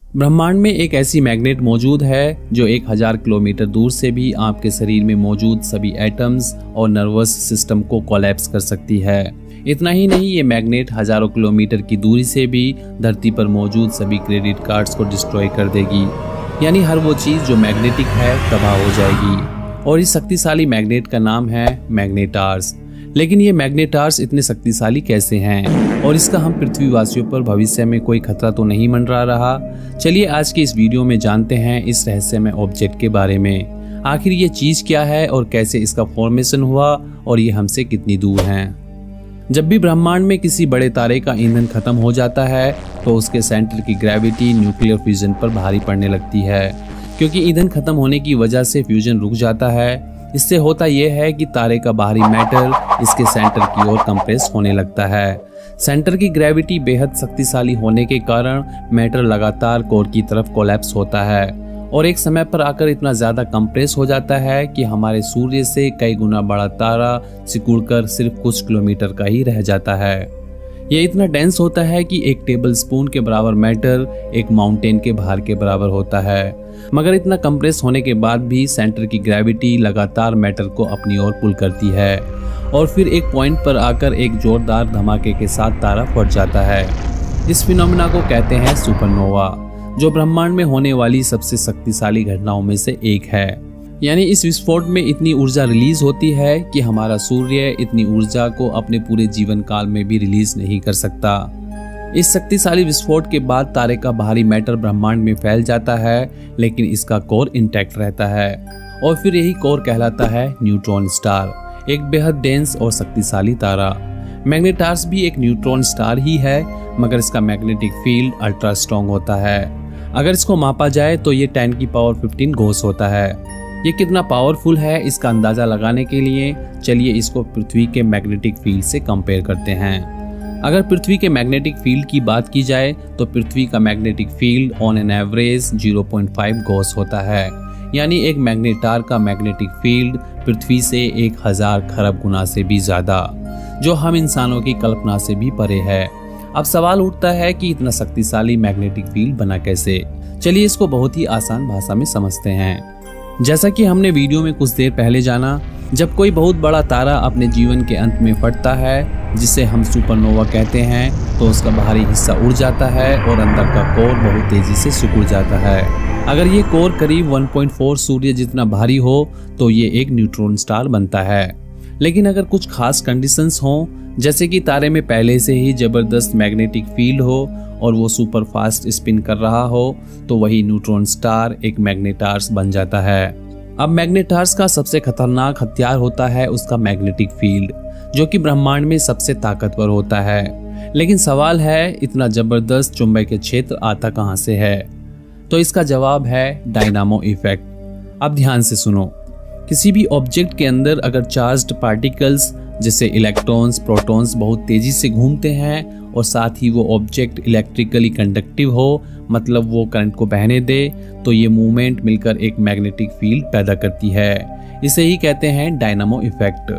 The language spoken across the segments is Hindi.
ब्रह्मांड में एक ऐसी मैग्नेट मौजूद है जो 1000 किलोमीटर दूर से भी आपके शरीर में मौजूद सभी एटम्स और नर्वस सिस्टम को कोलैप्स कर सकती है। इतना ही नहीं, ये मैग्नेट हजारों किलोमीटर की दूरी से भी धरती पर मौजूद सभी क्रेडिट कार्ड्स को डिस्ट्रॉय कर देगी। यानी हर वो चीज जो मैग्नेटिक है तबाह हो जाएगी। और इस शक्तिशाली मैग्नेट का नाम है मैग्नेटार्स। लेकिन ये मैग्नेटार्स इतने शक्तिशाली कैसे हैं और इसका हम पृथ्वीवासियों पर भविष्य में कोई खतरा तो नहीं मंडरा रहा? चलिए आज की इस वीडियो में जानते हैं इस रहस्यमय ऑब्जेक्ट के बारे में। आखिर ये चीज क्या है और कैसे इसका फॉर्मेशन हुआ और ये हमसे कितनी दूर है। जब भी ब्रह्मांड में किसी बड़े तारे का ईंधन खत्म हो जाता है तो उसके सेंटर की ग्रेविटी न्यूक्लियर फ्यूजन पर भारी पड़ने लगती है। क्योंकि ईंधन खत्म होने की वजह से फ्यूजन रुक जाता है। इससे होता यह है कि तारे का बाहरी मैटर इसके सेंटर की ओर कंप्रेस होने लगता है। सेंटर की ग्रेविटी बेहद शक्तिशाली होने के कारण मैटर लगातार कोर की तरफ कोलैप्स होता है और एक समय पर आकर इतना ज्यादा कंप्रेस हो जाता है कि हमारे सूर्य से कई गुना बड़ा तारा सिकुड़कर सिर्फ कुछ किलोमीटर का ही रह जाता है। यह इतना डेंस होता है कि एक टेबल स्पून के बराबर मैटर एक माउंटेन के भार के बराबर होता है। मगर इतना कंप्रेस होने के बाद भी सेंटर की ग्रेविटी लगातार मैटर को अपनी ओर पुल करती है और फिर एक पॉइंट पर आकर एक जोरदार धमाके के साथ तारा फट जाता है। इस फिनोमेना को कहते हैं सुपरनोवा, जो ब्रह्मांड में होने वाली सबसे शक्तिशाली घटनाओं में से एक है। यानी इस विस्फोट में इतनी ऊर्जा रिलीज होती है कि हमारा सूर्य इतनी ऊर्जा को अपने पूरे जीवन काल में भी रिलीज नहीं कर सकता। इस शक्तिशाली विस्फोट के बाद तारे का बाहरी मैटर ब्रह्मांड में फैल जाता है, लेकिन इसका कोर इंटैक्ट रहता है और फिर यही कोर कहलाता है न्यूट्रॉन स्टार, एक बेहद डेंस और शक्तिशाली तारा। मैग्नेटार्स भी एक न्यूट्रॉन स्टार ही है, मगर इसका मैग्नेटिक फील्ड अल्ट्रा स्ट्रॉन्ग होता है। अगर इसको मापा जाए तो ये 10⁻15 गॉस होता है। ये कितना पावरफुल है इसका अंदाजा लगाने के लिए चलिए इसको पृथ्वी के मैग्नेटिक फील्ड से कंपेयर करते हैं। अगर पृथ्वी के मैग्नेटिक फील्ड की बात की जाए तो पृथ्वी का magnetic field on an average 0.5 Gauss होता है। यानी एक मैग्नेटार का मैग्नेटिक फील्ड पृथ्वी से 1000 खरब गुना से भी ज्यादा, जो हम इंसानों की कल्पना से भी परे है। अब सवाल उठता है कि इतना शक्तिशाली मैग्नेटिक फील्ड बना कैसे। चलिए इसको बहुत ही आसान भाषा में समझते हैं। जैसा कि हमने वीडियो में कुछ देर पहले जाना, जब कोई बहुत बड़ा तारा अपने जीवन के अंत में फटता है, जिसे हम सुपरनोवा कहते हैं, तो उसका बाहरी हिस्सा उड़ जाता है और अंदर का कोर बहुत तेजी से सिकुड़ जाता है। अगर ये कोर करीब 1.4 सूर्य जितना भारी हो तो ये एक न्यूट्रॉन स्टार बनता है। लेकिन अगर कुछ खास कंडीशंस हों, जैसे कि तारे में पहले से ही जबरदस्त मैग्नेटिक फील्ड हो और वो सुपर फास्ट स्पिन कर रहा हो, तो वही न्यूट्रॉन स्टार एक मैग्नेटार्स बन जाता है। अब मैग्नेटार्स का सबसे खतरनाक हथियार होता है उसका मैग्नेटिक फील्ड, जो कि ब्रह्मांड में सबसे ताकतवर होता है। लेकिन सवाल है, इतना जबरदस्त चुंबकीय क्षेत्र आता कहां से है? तो इसका जवाब है डायनामो इफेक्ट। अब ध्यान से सुनो, किसी भी ऑब्जेक्ट के अंदर अगर चार्ज्ड पार्टिकल्स जैसे इलेक्ट्रॉन्स, प्रोटॉन्स बहुत तेजी से घूमते हैं और साथ ही वो ऑब्जेक्ट इलेक्ट्रिकली कंडक्टिव हो, मतलब वो करंट को बहने दे, तो ये मूवमेंट मिलकर एक मैग्नेटिक फील्ड पैदा करती है। इसे ही कहते हैं डायनामो इफेक्ट।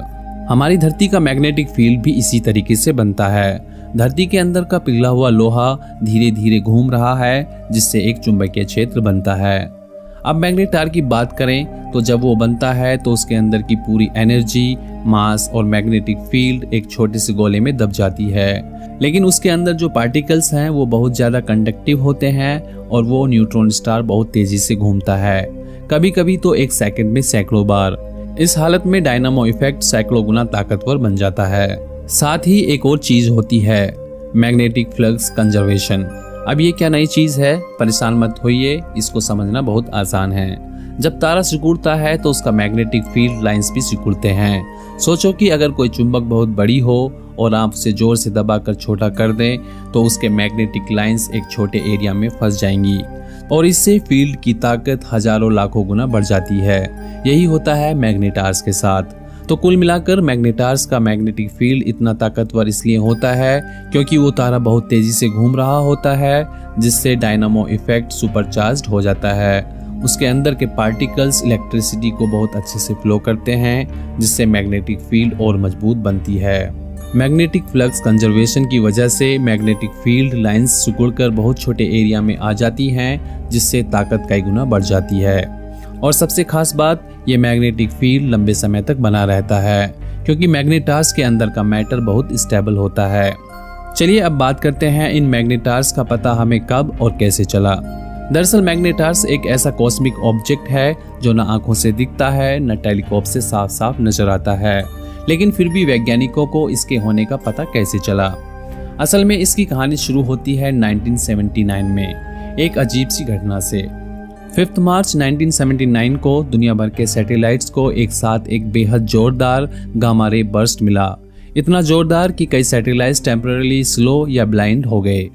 हमारी धरती का मैग्नेटिक फील्ड भी इसी तरीके से बनता है। धरती के अंदर का पिघला हुआ लोहा धीरे धीरे घूम रहा है, जिससे एक चुंबकीय क्षेत्र बनता है। अब मैग्नेटार की बात करें तो जब वो बनता है तो उसके अंदर की पूरी एनर्जी, मास और मैग्नेटिक फील्ड एक छोटे से गोले में दब जाती है। लेकिन उसके अंदर जो पार्टिकल्स हैं वो बहुत ज्यादा कंडक्टिव होते हैं और वो न्यूट्रॉन स्टार बहुत तेजी से घूमता है, कभी कभी तो एक सेकंड में सैकड़ों बार। इस हालत में डायनामो इफेक्ट सैकड़ों गुना ताकतवर बन जाता है। साथ ही एक और चीज होती है, मैग्नेटिक फ्लक्स कंजर्वेशन। अब ये क्या नई चीज है? परेशान मत होइए, इसको समझना बहुत आसान है। जब तारा सिकुड़ता है तो उसका मैग्नेटिक फील्ड लाइंस भी सिकुड़ते हैं। सोचो कि अगर कोई चुंबक बहुत बड़ी हो और आप उसे जोर से दबाकर छोटा कर दें तो उसके मैग्नेटिक लाइंस एक छोटे एरिया में फंस जाएंगी और इससे फील्ड की ताकत हजारों लाखों गुना बढ़ जाती है। यही होता है मैग्नेटार्स के साथ। तो कुल मिलाकर मैग्नेटार्स का मैग्नेटिक फील्ड इतना ताकतवर इसलिए होता है क्योंकि वो तारा बहुत तेजी से घूम रहा होता है, जिससे डायनामो इफेक्ट सुपरचार्ज्ड हो जाता है। उसके अंदर के पार्टिकल्स इलेक्ट्रिसिटी को बहुत अच्छे से फ्लो करते हैं, जिससे मैग्नेटिक फील्ड और मजबूत बनती है। मैग्नेटिक फ्लक्स कंजर्वेशन की वजह से मैग्नेटिक फील्ड लाइंस सिकुड़कर बहुत छोटे एरिया में आ जाती हैं, जिससे ताकत कई गुना बढ़ जाती है। और सबसे खास बात, ये मैग्नेटिक फील्ड लंबे समय तक बना रहता है क्योंकि मैग्नेटार्स के अंदर का मैटर बहुत स्टेबल होता है। चलिए अब बात करते हैं इन मैग्नेटार्स का पता हमें कब और कैसे चला। दरअसल मैग्नेटार्स एक ऐसा कॉस्मिक ऑब्जेक्ट है जो न आंखों से दिखता है, न टेलीस्कोप से साफ साफ नजर आता है, लेकिन फिर भी वैज्ञानिकों को इसके होने का पता कैसे चला। असल में इसकी कहानी शुरू होती है 1979 में एक अजीब सी घटना से। 5 मार्च 1979 को दुनिया भर के सैटेलाइट्स को एक साथ एक बेहद जोरदार गामा रे बर्स्ट मिला। इतना जोरदार कि कई सैटेलाइट्स टेम्पररी स्लो या ब्लाइंड हो गए।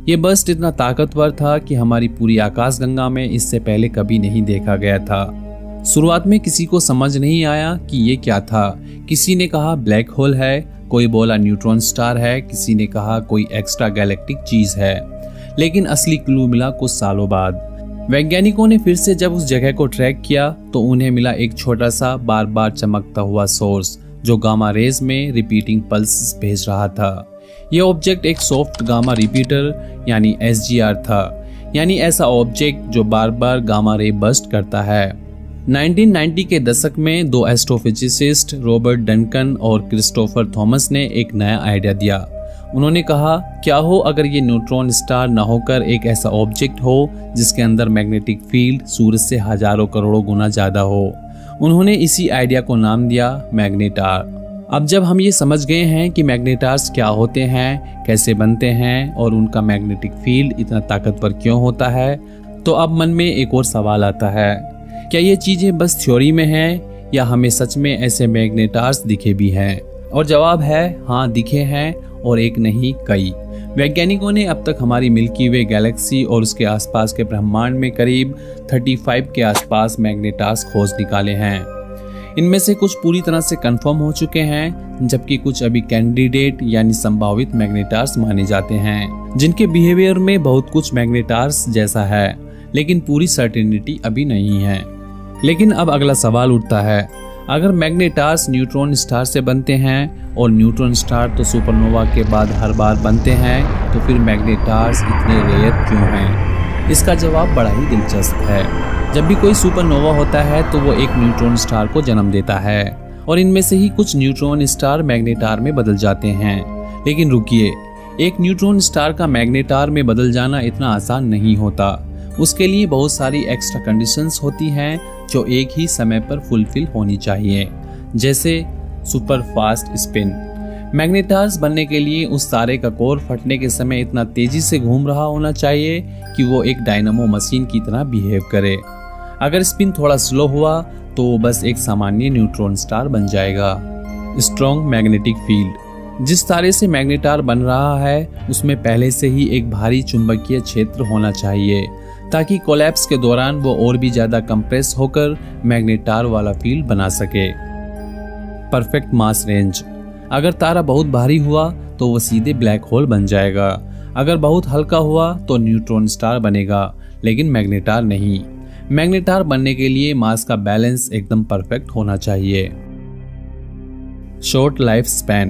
ये बर्स्ट इतना ताकतवर था कि हमारी पूरी आकाशगंगा में इससे पहले कभी नहीं देखा गया था। शुरुआत में किसी को समझ नहीं आया कि ये क्या था। किसी ने कहा ब्लैक होल है, कोई बोला न्यूट्रॉन स्टार है, किसी ने कहा कोई एक्स्ट्रा गैलेक्टिक चीज है। लेकिन असली क्लू मिला कुछ सालों बाद। वैज्ञानिकों ने फिर से जब उस जगह को ट्रैक किया तो उन्हें मिला एक छोटा सा बार बार चमकता हुआ सोर्स जो गामा रेज में रिपीटिंग पल्स भेज रहा था। यह ऑब्जेक्ट एक सॉफ्ट गामा रिपीटर यानी SGR था, यानी ऐसा ऑब्जेक्ट जो बार बार गामा रे बर्स्ट करता है। 1990 के दशक में दो एस्ट्रोफिजिसिस्ट रॉबर्ट डनकन और क्रिस्टोफर थॉमस ने एक नया आइडिया दिया। उन्होंने कहा, क्या हो अगर ये न्यूट्रॉन स्टार न होकर एक ऐसा ऑब्जेक्ट हो जिसके अंदर मैग्नेटिक फील्ड सूरज से हजारों करोड़ों गुना ज्यादा हो। उन्होंने इसी आइडिया को नाम दिया मैग्नेटार। अब जब हम ये समझ गए हैं कि मैग्नेटार्स क्या होते हैं, कैसे बनते हैं और उनका मैग्नेटिक फील्ड इतना ताकतवर क्यों होता है, तो अब मन में एक और सवाल आता है, क्या ये चीजें बस थ्योरी में हैं या हमें सच में ऐसे मैग्नेटार्स दिखे भी हैं? और जवाब है हाँ, दिखे हैं, और एक नहीं कई। वैज्ञानिकों ने अब तक हमारी मिल्की वे गैलेक्सी और उसके आसपास के ब्रह्मांड में करीब 35 के आसपास मैग्नेटार्स खोज निकाले हैं। इनमें से कुछ पूरी तरह से कंफर्म हो चुके हैं, जबकि कुछ अभी कैंडिडेट यानी संभावित मैग्नेटार्स माने जाते हैं, जिनके बिहेवियर में बहुत कुछ मैग्नेटार्स जैसा है, लेकिन पूरी सर्टेनिटी अभी नहीं है। लेकिन अब अगला सवाल उठता है, अगर मैग्नेटार्स न्यूट्रॉन स्टार से बनते हैं और न्यूट्रॉन स्टार तो सुपरनोवा के बाद हर बार बनते हैं, तो फिर मैग्नेटार्स इतने रेयर क्यों हैं? इसका जवाब बड़ा ही दिलचस्प है। जब भी कोई सुपरनोवा होता है तो वो एक न्यूट्रॉन स्टार को जन्म देता है और इनमें से ही कुछ न्यूट्रॉन स्टार मैग्नेटार में बदल जाते हैं। लेकिन रुकिए, एक न्यूट्रॉन स्टार का मैग्नेटार में बदल जाना इतना आसान नहीं होता। उसके लिए बहुत सारी एक्स्ट्रा कंडीशंस होती हैं जो एक ही समय पर फुलफिल होनी चाहिए, जैसे सुपर फास्ट स्पिन। मैग्नेटार्स बनने के लिए उस तारे का कोर फटने के समय इतना तेजी से घूम रहा होना चाहिए कि वो एक डायनामो मशीन की तरह बिहेव करे। अगर स्पिन थोड़ा स्लो हुआ तो वो बस एक सामान्य न्यूट्रॉन स्टार बन जाएगा। Strong magnetic field. जिस तारे से मैग्नेटार बन रहा है उसमें पहले से ही एक भारी चुंबकीय क्षेत्र होना चाहिए ताकि कोलैप्स के दौरान वो और भी ज्यादा कंप्रेस होकर मैग्नेटार वाला फील्ड बना सके। परफेक्ट मास रेंज। अगर तारा बहुत भारी हुआ तो वो सीधे ब्लैक होल बन जाएगा। अगर बहुत हल्का हुआ तो न्यूट्रॉन स्टार बनेगा, लेकिन मैग्नेटार नहीं। मैग्नेटार बनने के लिए मास का बैलेंस एकदम परफेक्ट होना चाहिए। Short life span.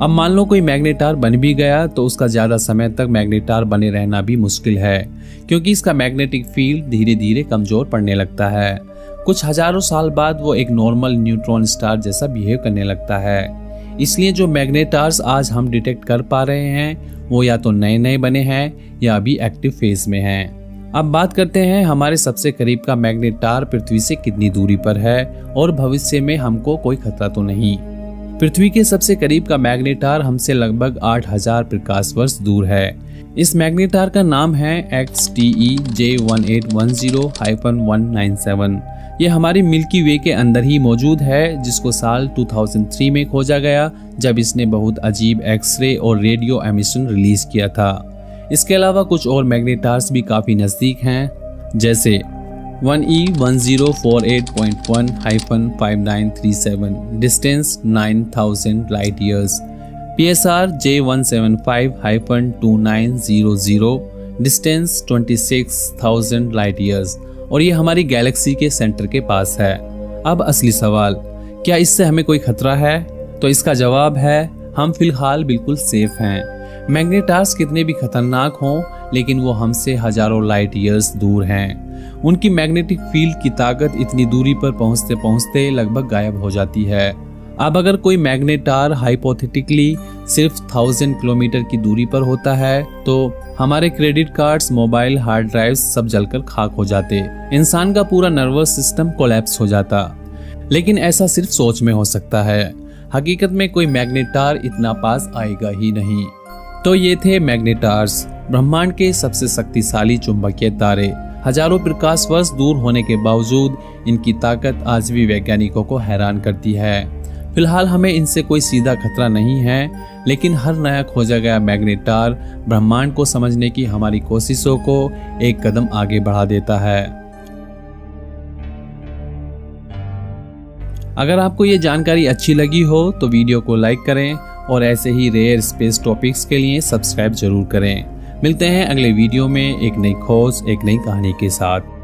अब मान लो कोई मैग्नेटार बन भी गया तो उसका ज्यादा समय तक मैग्नेटार बने रहना भी मुश्किल है, क्योंकि इसका मैग्नेटिक फील्ड धीरे धीरे कमजोर पड़ने लगता है। कुछ हजारों साल बाद वो एक नॉर्मल न्यूट्रॉन स्टार जैसा बिहेव करने लगता है। इसलिए जो मैग्नेटार्स आज हम डिटेक्ट कर पा रहे हैं वो या तो नए नए बने हैं या अभी एक्टिव फेज में हैं। अब बात करते हैं हमारे सबसे करीब का मैग्नेटार पृथ्वी से कितनी दूरी पर है और भविष्य में हमको कोई खतरा तो नहीं। पृथ्वी के सबसे करीब का मैग्नेटार हमसे लगभग 8000 प्रकाश वर्ष दूर है। इस मैग्नेटार का नाम है XTE J1810-197। ये हमारी मिल्की वे के अंदर ही मौजूद है, जिसको साल 2003 में खोजा गया जब इसने बहुत अजीब एक्सरे और रेडियो एमिशन रिलीज किया था। इसके अलावा कुछ और मैग्नेटार्स भी काफी नजदीक हैं, जैसे 1E1048.1-5937 distance 9000 light years, PSR J175-2900 distance 26000 light years, और ये हमारी गैलेक्सी के सेंटर के पास है। अब असली सवाल, क्या इससे हमें कोई खतरा है? तो इसका जवाब है हम फिलहाल बिल्कुल सेफ हैं। मैग्नेटार्स कितने भी खतरनाक हों, लेकिन वो हमसे हजारों लाइट ईयर्स दूर हैं। उनकी मैग्नेटिक फील्ड की ताकत इतनी दूरी पर पहुंचते पहुंचते लगभग गायब हो जाती है। अब अगर कोई मैग्नेटार हाइपोथेटिकली सिर्फ 1000 किलोमीटर की दूरी पर होता है तो हमारे credit cards, mobile, hard drives सब जलकर खाक हो जाते। इंसान का पूरा नर्वस सिस्टम कोलैप्स हो जाता। लेकिन ऐसा सिर्फ सोच में हो सकता है, हकीकत में कोई मैग्नेटार इतना पास आएगा ही नहीं। तो ये थे मैग्नेटार्स, ब्रह्मांड के सबसे शक्तिशाली चुंबकीय तारे। हजारों प्रकाश वर्ष दूर होने के बावजूद इनकी ताकत आज भी वैज्ञानिकों को हैरान करती है। फिलहाल हमें इनसे कोई सीधा खतरा नहीं है, लेकिन हर नया खोजा गया मैग्नेटार ब्रह्मांड को समझने की हमारी कोशिशों को एक कदम आगे बढ़ा देता है। अगर आपको ये जानकारी अच्छी लगी हो तो वीडियो को लाइक करें और ऐसे ही रेयर स्पेस टॉपिक्स के लिए सब्सक्राइब जरूर करें। मिलते हैं अगले वीडियो में एक नई खोज, एक नई कहानी के साथ।